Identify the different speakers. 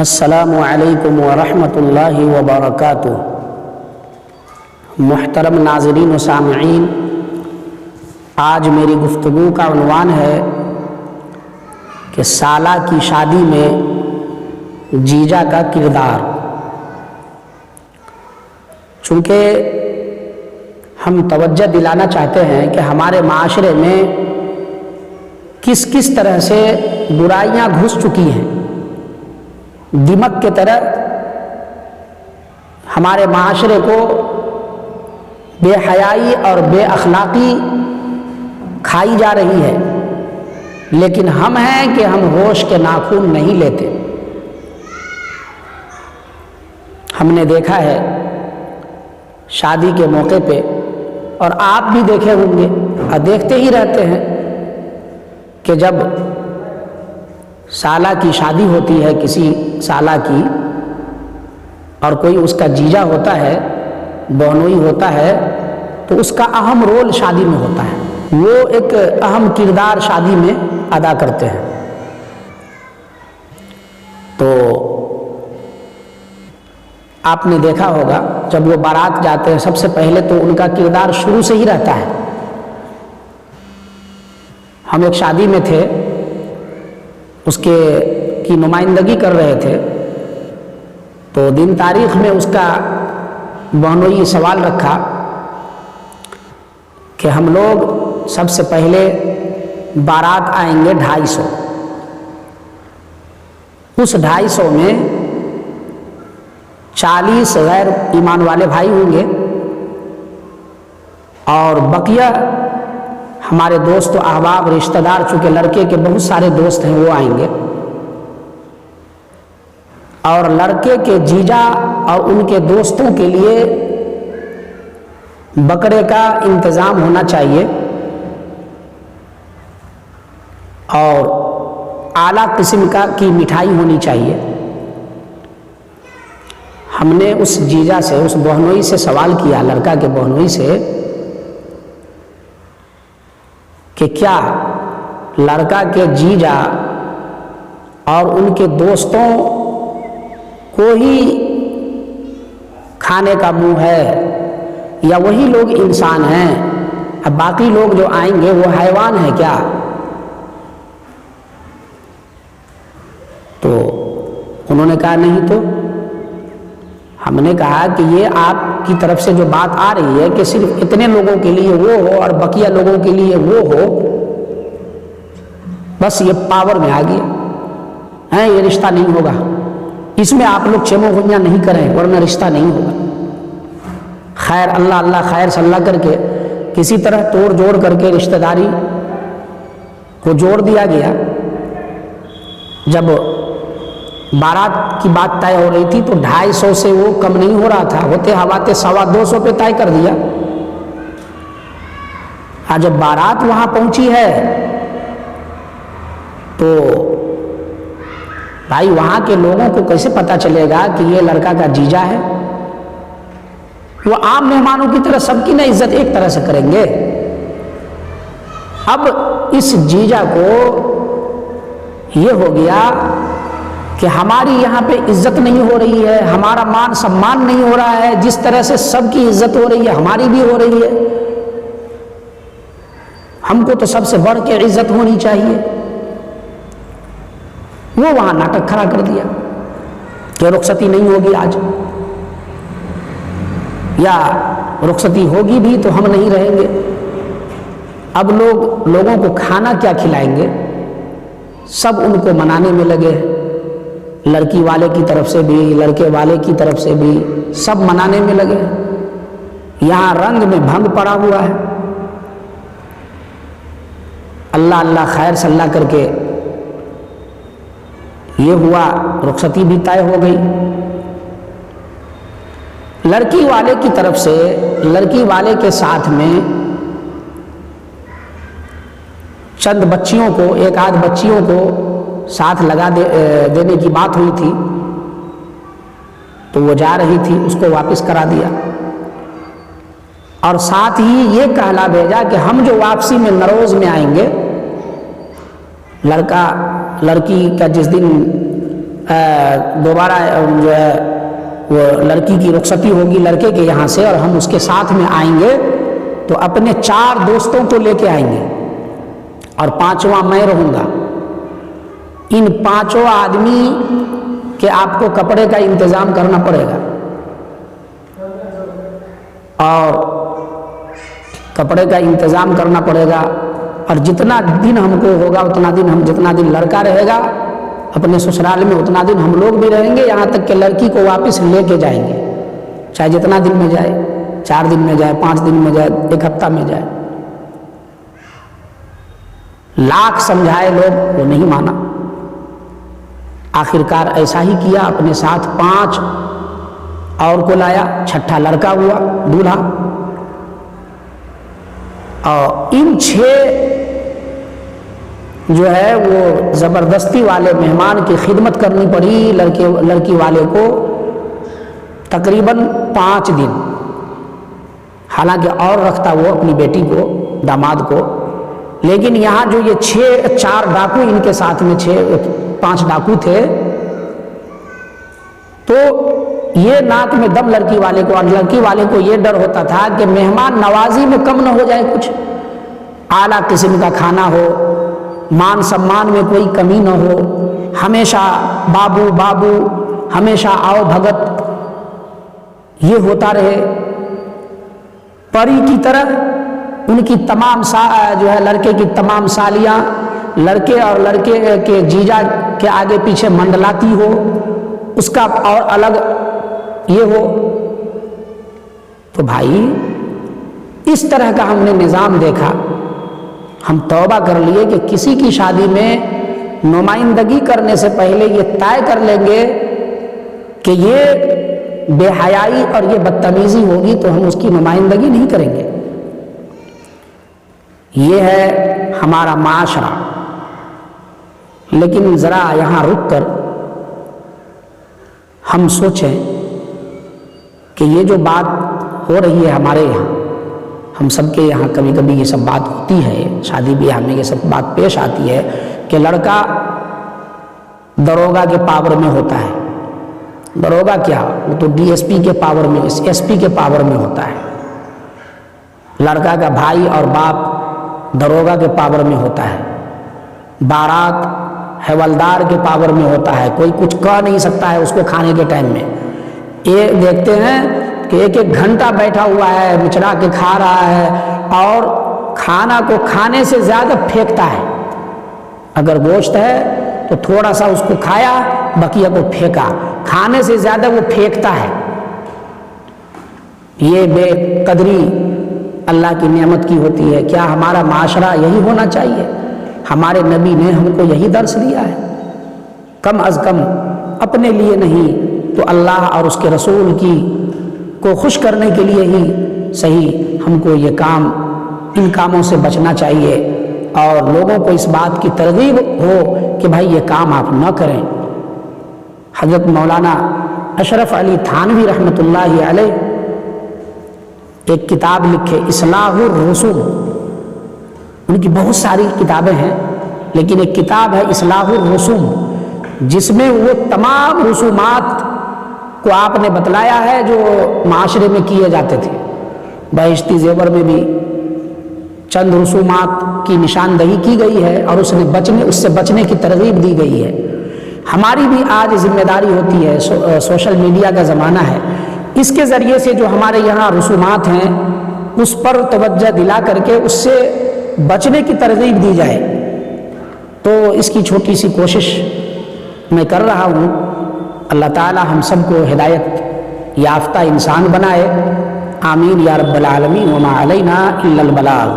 Speaker 1: अस्सलामु अलैकुम व रहमतुल्लाहि व बरकातुहू। मुहतरम नाज़रीन व सामईन, आज मेरी गुफ्तगू का उन्वान है कि साला की शादी में जीजा का किरदार। चूँकि हम तवज्जो दिलाना चाहते हैं कि हमारे माशरे में किस किस तरह से बुराइयां घुस चुकी हैं। दीमक के तरह हमारे माशरे को बेहयाई और बेअखलाक़ी खाई जा रही है, लेकिन हम हैं कि हम होश के नाखून नहीं लेते। हमने देखा है शादी के मौके पे, और आप भी देखे होंगे और देखते ही रहते हैं कि जब साला की शादी होती है, किसी साला की, और कोई उसका जीजा होता है, बहनोई होता है, तो उसका अहम रोल शादी में होता है। वो एक अहम किरदार शादी में अदा करते हैं। तो आपने देखा होगा जब वो बारात जाते हैं, सबसे पहले तो उनका किरदार शुरू से ही रहता है। हम एक शादी में थे, उसके की नुमाइंदगी कर रहे थे, तो दिन तारीख में उसका बहनोई सवाल रखा कि हम लोग सबसे पहले बारात आएंगे 250। उस 250 में 40 गैर ईमान वाले भाई होंगे और बकिया हमारे दोस्त अहबाब रिश्तेदार, चूँकि लड़के के बहुत सारे दोस्त हैं, वो आएंगे। और लड़के के जीजा और उनके दोस्तों के लिए बकरे का इंतज़ाम होना चाहिए और आला किस्म की मिठाई होनी चाहिए। हमने उस जीजा से, उस बहनोई से सवाल किया, लड़का के बहनोई से, कि क्या लड़का के जीजा और उनके दोस्तों को ही खाने का मुंह है, या वही लोग इंसान हैं, अब बाकी लोग जो आएंगे वो हैवान है क्या? तो उन्होंने कहा नहीं। तो हमने कहा कि ये आपकी तरफ से जो बात आ रही है कि सिर्फ इतने लोगों के लिए वो हो और बकिया लोगों के लिए वो हो, बस ये पावर में आ गया है, ये रिश्ता नहीं होगा। इसमें आप लोग चेमोगुनिया नहीं करें, वरना रिश्ता नहीं होगा। खैर, अल्लाह अल्लाह खैर सल्ला करके किसी तरह तोड़ जोड़ करके रिश्तेदारी को जोड़ दिया गया। जब बारात की बात तय हो रही थी तो 250 से वो कम नहीं हो रहा था, होते हवाते 225 पे तय कर दिया। आज जब बारात वहां पहुंची है तो भाई वहां के लोगों को कैसे पता चलेगा कि ये लड़का का जीजा है? वो आम मेहमानों की तरह सबकी ना इज्जत एक तरह से करेंगे। अब इस जीजा को ये हो गया कि हमारी यहाँ पे इज्जत नहीं हो रही है, हमारा मान सम्मान नहीं हो रहा है, जिस तरह से सबकी इज्जत हो रही है हमारी भी हो रही है। हमको तो सबसे बढ़ के इज्जत होनी चाहिए। वो वहां नाटक खड़ा कर दिया कि रुखसती नहीं होगी आज, या रुखसती होगी भी तो हम नहीं रहेंगे। अब लोगों को खाना क्या खिलाएंगे? सब उनको मनाने में लगे हैं, लड़की वाले की तरफ से भी, लड़के वाले की तरफ से भी, सब मनाने में लगे हैं। यहाँ रंग में भंग पड़ा हुआ है। अल्लाह अल्लाह खैर सल्ला करके ये हुआ, रुखसती भी तय हो गई। लड़की वाले की तरफ से लड़की वाले के साथ में चंद बच्चियों को, एक आध बच्चियों को साथ लगा देने की बात हुई थी, तो वो जा रही थी, उसको वापस करा दिया। और साथ ही ये कहला भेजा कि हम जो वापसी में नरोज में आएंगे, लड़का लड़की का जिस दिन दोबारा जो है वो लड़की की रुखसती होगी लड़के के यहाँ से और हम उसके साथ में आएंगे, तो अपने 4 दोस्तों को लेके आएंगे और 5वां मैं रहूँगा। इन 5 आदमी के आपको कपड़े का इंतज़ाम करना पड़ेगा और कपड़े का इंतज़ाम करना पड़ेगा, और जितना दिन हमको होगा उतना दिन हम, जितना दिन लड़का रहेगा अपने ससुराल में उतना दिन हम लोग भी रहेंगे, यहाँ तक कि लड़की को वापस लेके जाएंगे, चाहे जितना दिन में जाए, 4 दिन में जाए, 5 दिन में जाए, 1 हफ्ता में जाए। लाख समझाए लोग, वो नहीं माना। आखिरकार ऐसा ही किया, अपने साथ 5 और को लाया, 6ठा लड़का हुआ दूल्हा। और इन 6 जो है वो ज़बरदस्ती वाले मेहमान की खिदमत करनी पड़ी लड़की वाले को तकरीबन 5 दिन। हालांकि और रखता वो अपनी बेटी को, दामाद को, लेकिन यहाँ जो ये 4 डाकू इनके साथ में 5 डाकू थे, तो ये नाक में दम लड़की वाले को, और लड़की वाले को ये डर होता था कि मेहमान नवाजी में कम न हो जाए, कुछ आला किस्म का खाना हो, मान सम्मान में कोई कमी न हो, हमेशा बाबू बाबू, हमेशा आओ भगत, ये होता रहे। परी की तरह उनकी तमाम जो है लड़के की तमाम सालियाँ लड़के और लड़के के जीजा के आगे पीछे मंडलाती हो, उसका और अलग ये हो। तो भाई इस तरह का हमने निज़ाम देखा, हम तौबा कर लिए कि किसी की शादी में नुमाइंदगी करने से पहले ये तय कर लेंगे कि ये बेहयाई और ये बदतमीजी होगी तो हम उसकी नुमाइंदगी नहीं करेंगे। ये है हमारा माशरा। लेकिन ज़रा यहाँ रुक कर हम सोचें कि ये जो बात हो रही है हमारे यहाँ, हम सबके यहाँ कभी कभी ये सब बात होती है, शादी ब्याह में ये सब बात पेश आती है कि लड़का दरोगा के पावर में होता है। दरोगा क्या, वो तो डीएसपी के पावर में, एसपी के पावर में होता है। लड़का का भाई और बाप दरोगा के पावर में होता है। बारात हवलदार के पावर में होता है, कोई कुछ कह नहीं सकता है उसको खाने के टाइम में। ये देखते हैं कि 1-1 घंटा बैठा हुआ है, मिचड़ा के खा रहा है और खाना को खाने से ज़्यादा फेंकता है। अगर गोश्त है तो थोड़ा सा उसको खाया, बकिया को फेंका, खाने से ज़्यादा वो फेंकता है। ये बेकदरी अल्लाह की नेमत की होती है। क्या हमारा माशरा यही होना चाहिए? हमारे नबी ने हमको यही दर्स दिया है। कम अज़ कम अपने लिए नहीं तो अल्लाह और उसके रसूल की को खुश करने के लिए ही सही हमको ये काम, इन कामों से बचना चाहिए और लोगों को इस बात की तरगीब हो कि भाई ये काम आप न करें। हज़रत मौलाना अशरफ अली थानवी रहमतुल्लाहि अलैह एक किताब लिखे, इस्लाहुर रसूम। उनकी बहुत सारी किताबें हैं, लेकिन एक किताब है इस्लाहुर रसूम, जिसमें वो तमाम रसूमात को आपने बतलाया है जो माशरे में किए जाते थे। बहिश्ती ज़ेवर में भी चंद रसूमात की निशानदही की गई है और उससे बचने की तरगीब दी गई है। हमारी भी आज जिम्मेदारी होती है, सोशल मीडिया का ज़माना है, इसके ज़रिए से जो हमारे यहाँ रसूमात हैं उस पर तवज्जो दिला करके उससे बचने की तरगीब दी जाए। तो इसकी छोटी सी कोशिश मैं कर रहा हूँ। अल्लाह ताला हम सबको हिदायत याफ्ता इंसान बनाए। आमीन या रब्बल आलमीन। वमा अलैना इल्लल बलाग।